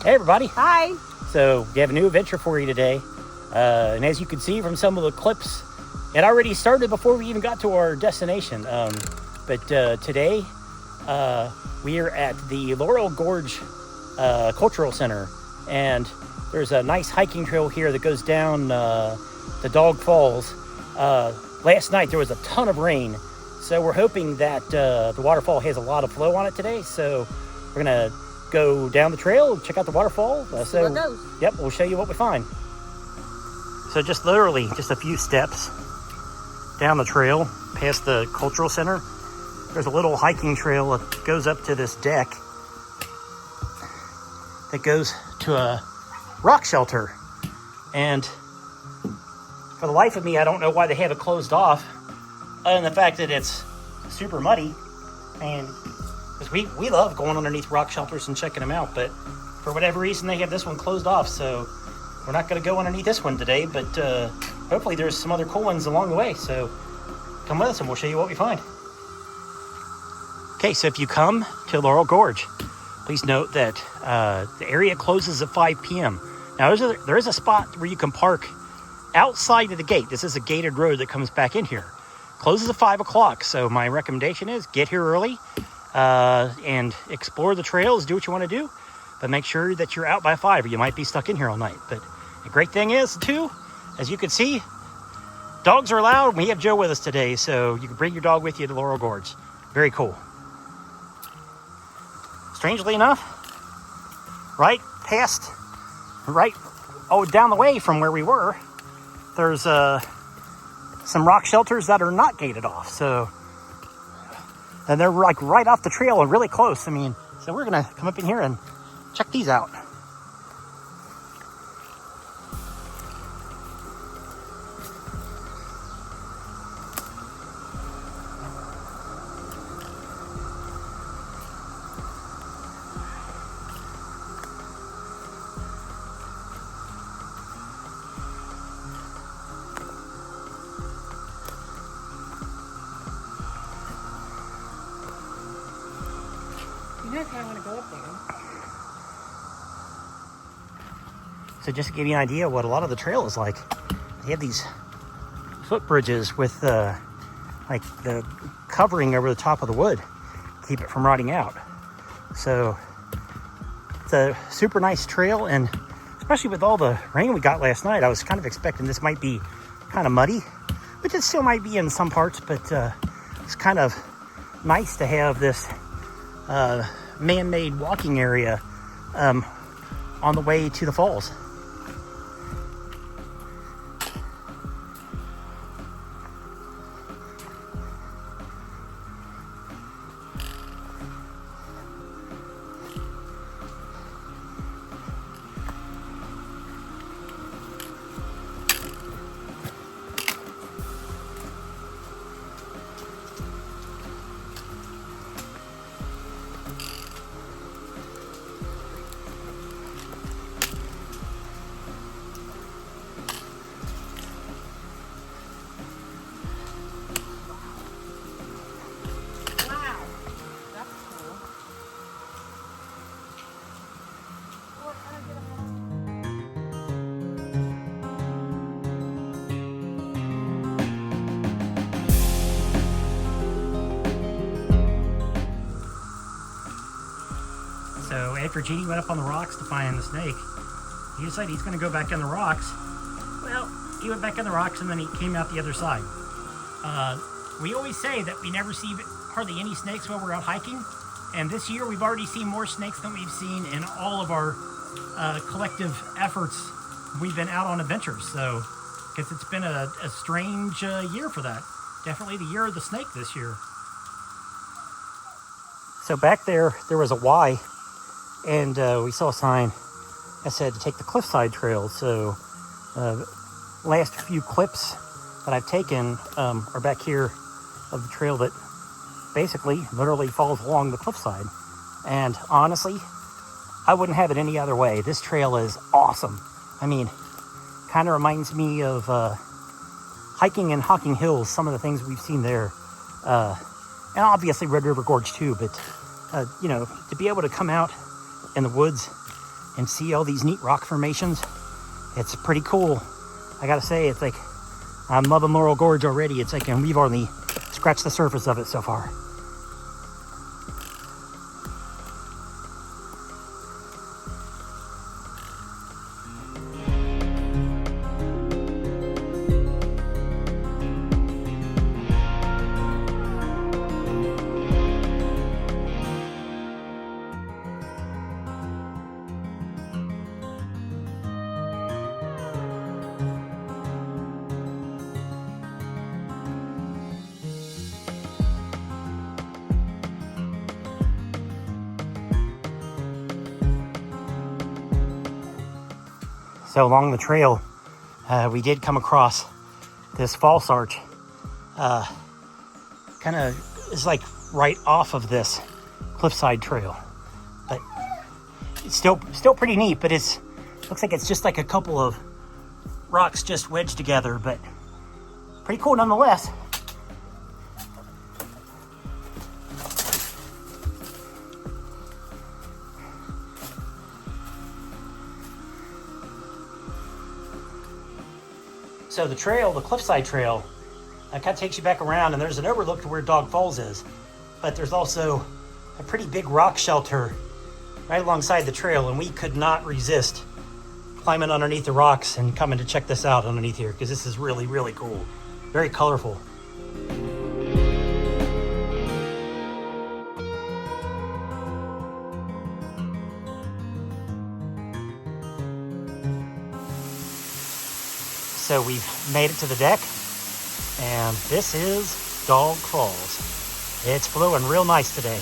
Hey everybody. Hi. So we have a new adventure for you today. And as you can see from some of the clips, it already started before we even got to our destination. But today we are at the Laurel Gorge Cultural Center. And there's a nice hiking trail here that goes down the Dog Falls. Last night there was a ton of rain. So we're hoping that the waterfall has a lot of flow on it today. So we're going to go down the trail, check out the waterfall. See what goes. Yep, we'll show you what we find. So just literally just a few steps down the trail past the cultural center. There's a little hiking trail that goes up to this deck that goes to a rock shelter. And for the life of me, I don't know why they have it closed off, other than the fact that it's super muddy. And because we love going underneath rock shelters and checking them out, but for whatever reason they have this one closed off, so we're not going to go underneath this one today, but hopefully there's some other cool ones along the way, so come with us and we'll show you what we find. Okay, so if you come to Laurel Gorge, please note that the area closes at 5 p.m. Now there is a spot where you can park outside of the gate. This is a gated road that comes back in here. Closes at 5 o'clock, so my recommendation is get here early and explore the trails, do what you want to do, but make sure that you're out by 5 or you might be stuck in here all night. But the great thing is, too, as you can see, dogs are allowed. We have Joe with us today, so you can bring your dog with you to Laurel Gorge. Very cool. Strangely enough, down the way from where we were, there's some rock shelters that are not gated off. And they're like right off the trail and really close. So we're gonna come up in here and check these out. You know, I want to go up there. So just to give you an idea of what a lot of the trail is like, they have these footbridges with like the covering over the top of the wood to keep it from rotting out. So it's a super nice trail, and especially with all the rain we got last night, I was kind of expecting this might be kind of muddy, which it still might be in some parts, but it's kind of nice to have this man-made walking area on the way to the falls. So after Jeannie went up on the rocks to find the snake, he decided he's going to go back in the rocks. Well, he went back in the rocks and then he came out the other side. We always say that we never see hardly any snakes while we're out hiking. And this year we've already seen more snakes than we've seen in all of our collective efforts. We've been out on adventures. So, because it's been a strange year for that. Definitely the year of the snake this year. So back there was a Y. And we saw a sign that said to take the cliffside trail. So last few clips that I've taken are back here of the trail that basically literally falls along the cliffside. And honestly, I wouldn't have it any other way. This trail is awesome. Kind of reminds me of hiking in Hocking Hills, some of the things we've seen there. And obviously Red River Gorge too, but to be able to come out in the woods and see all these neat rock formations. It's pretty cool. I gotta say, it's like, I'm loving Laurel Gorge already. It's like, and we've only scratched the surface of it so far. So along the trail, we did come across this false arch. Kind of is like right off of this cliffside trail, but it's still pretty neat. But it's looks like it's just like a couple of rocks just wedged together, but pretty cool nonetheless. So the trail, the cliffside trail, kind of takes you back around, and there's an overlook to where Dog Falls is. But there's also a pretty big rock shelter right alongside the trail, and we could not resist climbing underneath the rocks and coming to check this out underneath here, because this is really, really cool. Very colorful. So we've made it to the deck, and this is Dog Falls. It's flowing real nice today.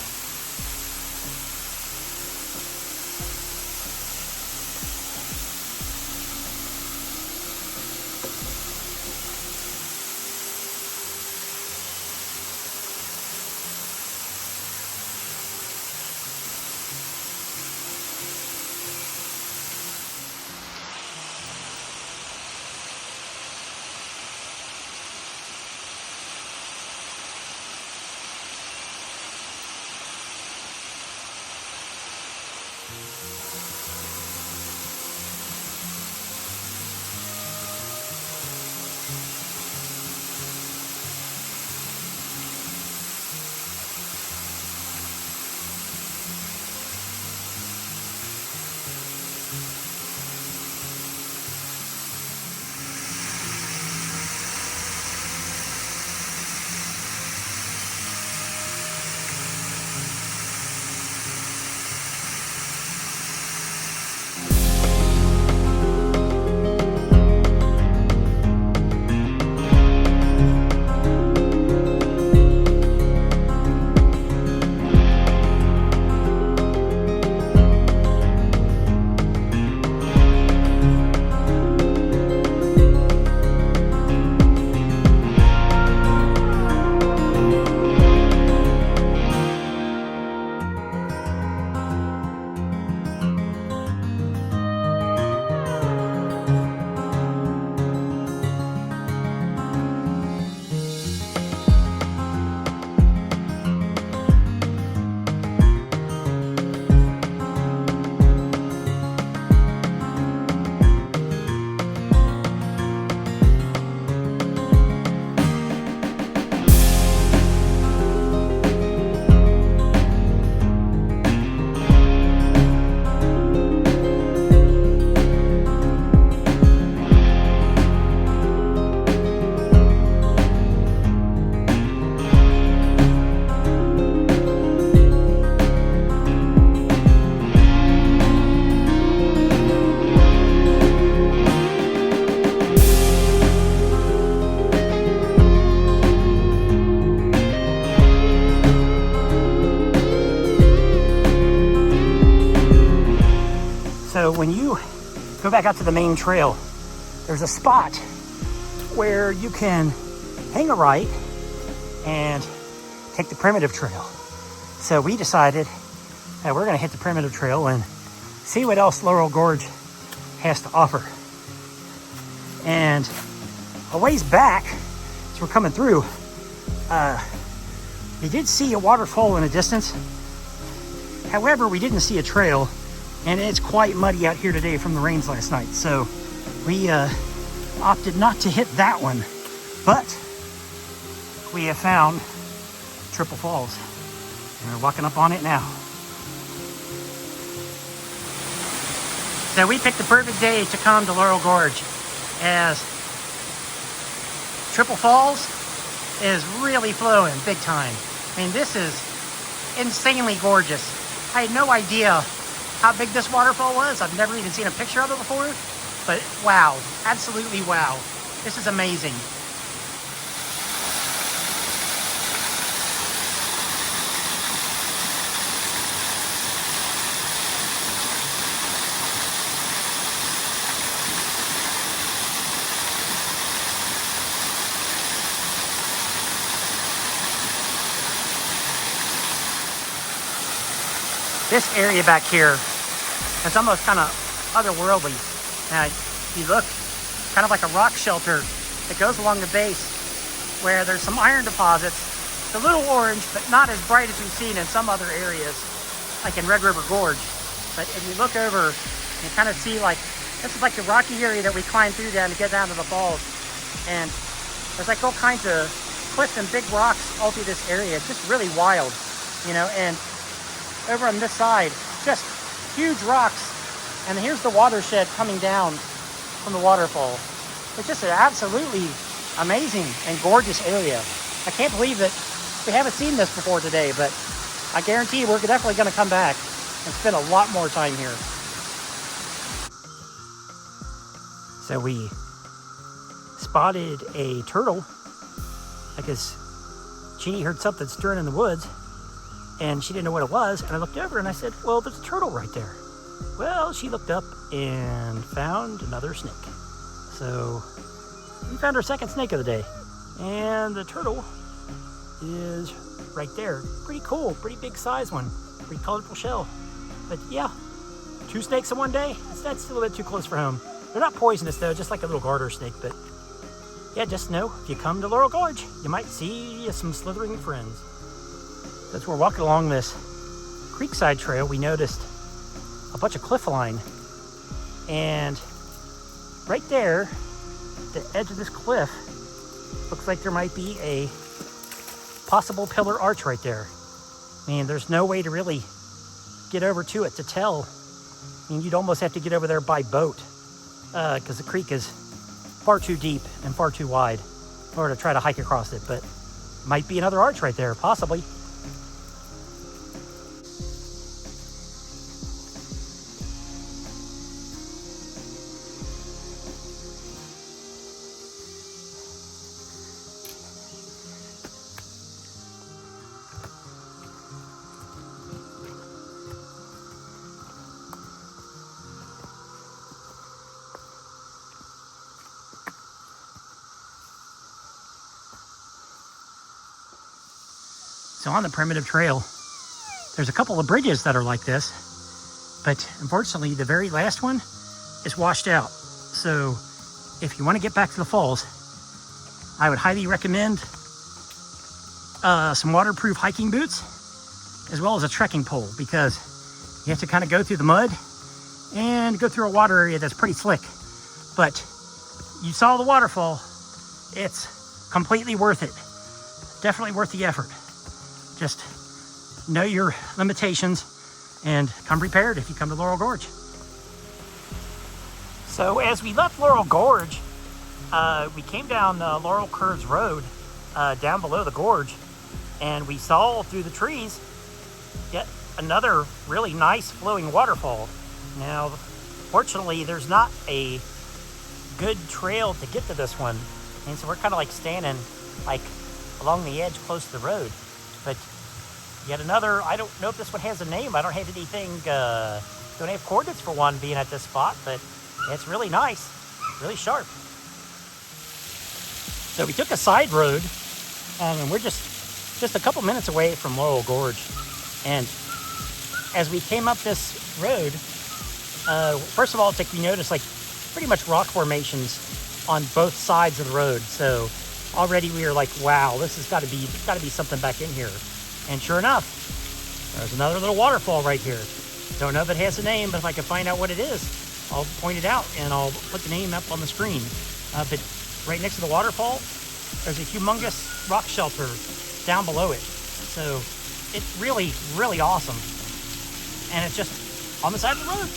So when you go back out to the main trail, there's a spot where you can hang a right and take the primitive trail. So we decided that we're gonna hit the primitive trail and see what else Laurel Gorge has to offer. And a ways back, as we're coming through, we did see a waterfall in the distance. However, we didn't see a trail. And it's quite muddy out here today from the rains last night. So we opted not to hit that one. But we have found Triple Falls. And we're walking up on it now. So we picked the perfect day to come to Laurel Gorge, as Triple Falls is really flowing big time. I mean, this is insanely gorgeous. I had no idea how big this waterfall was. I've never even seen a picture of it before, but wow, absolutely wow. This is amazing. This area back here, it's almost kind of otherworldly. Now, if you look, kind of like a rock shelter that goes along the base where there's some iron deposits. It's a little orange, but not as bright as we've seen in some other areas, like in Red River Gorge. But if you look over, you kind of see like, this is like the rocky area that we climbed through down to get down to the falls. And there's like all kinds of cliffs and big rocks all through this area. It's just really wild, you know, and over on this side, just huge rocks. And here's the watershed coming down from the waterfall. It's just an absolutely amazing and gorgeous area. I can't believe that we haven't seen this before today, but I guarantee we're definitely going to come back and spend a lot more time here. So we spotted a turtle. I guess Jeannie heard something stirring in the woods, and she didn't know what it was. And I looked over and I said, well, there's a turtle right there. Well, she looked up and found another snake. So we found our second snake of the day. And the turtle is right there. Pretty cool, pretty big size one. Pretty colorful shell. But yeah, 2 snakes in one day, that's a little bit too close for home. They're not poisonous though, just like a little garter snake. But yeah, just know, if you come to Laurel Gorge, you might see some slithering friends. As we're walking along this creekside trail, we noticed a bunch of cliff line. And right there, the edge of this cliff, looks like there might be a possible pillar arch right there. I mean, there's no way to really get over to it to tell. I mean, you'd almost have to get over there by boat, because the creek is far too deep and far too wide in order to try to hike across it. But might be another arch right there, possibly. So on the primitive trail, there's a couple of bridges that are like this, but unfortunately the very last one is washed out. So if you want to get back to the falls, I would highly recommend some waterproof hiking boots, as well as a trekking pole, because you have to kind of go through the mud and go through a water area that's pretty slick. But you saw the waterfall. It's completely worth it. Definitely worth the effort. Just know your limitations and come prepared if you come to Laurel Gorge. So as we left Laurel Gorge, we came down Laurel Curves Road down below the gorge, and we saw through the trees yet another really nice flowing waterfall. Now, fortunately, there's not a good trail to get to this one, and so we're kind of like standing like along the edge close to the road. But yet another, I don't know if this one has a name. I don't have anything, don't have coordinates for one being at this spot, but it's really nice, really sharp. So we took a side road, and we're just a couple minutes away from Laurel Gorge. And as we came up this road, first of all, it's like we noticed like pretty much rock formations on both sides of the road. So already we were like, wow, this has got to be something back in here. And sure enough, there's another little waterfall right here. Don't know if it has a name, but if I can find out what it is, I'll point it out and I'll put the name up on the screen. But right next to the waterfall, there's a humongous rock shelter down below it. So it's really, really awesome. And it's just on the side of the road.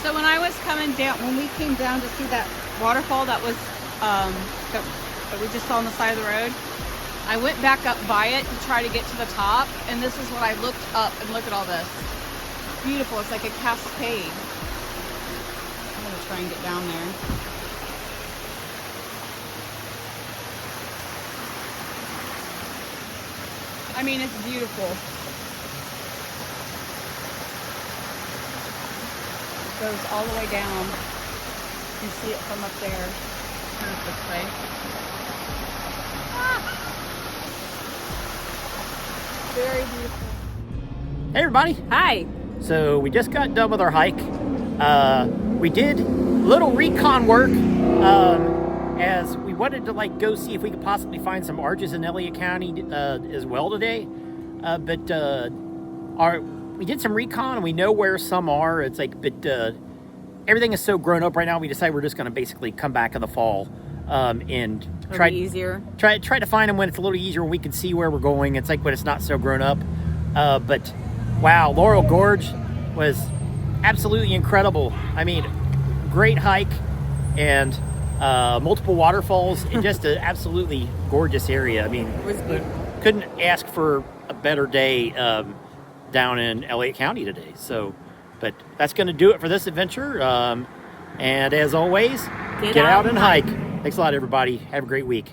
So when I was coming down, when we came down to see that waterfall that was that we just saw on the side of the road, I went back up by it to try to get to the top, and this is when I looked up and look at all this. It's beautiful. It's like a cascade. I'm gonna try and get down there. I mean, it's beautiful. It goes all the way down. You can see it from up there. Turn it this way. Ah! Very beautiful. Hey everybody. Hi. So we just got done with our hike. We did a little recon work as we wanted to go see if we could possibly find some arches in Elliott County as well today. We did some recon and we know where some are. It's everything is so grown up right now. We decided we're just going to basically come back in the fall and try to find them when it's a little easier, when we can see where we're going. It's when it's not so grown up. But wow, Laurel Gorge was absolutely incredible. I mean, great hike and multiple waterfalls and just an absolutely gorgeous area. I mean, It was beautiful. Couldn't ask for a better day down in Elliott County today. So, but that's going to do it for this adventure. And as always, get out and hike. Thanks a lot, everybody. Have a great week.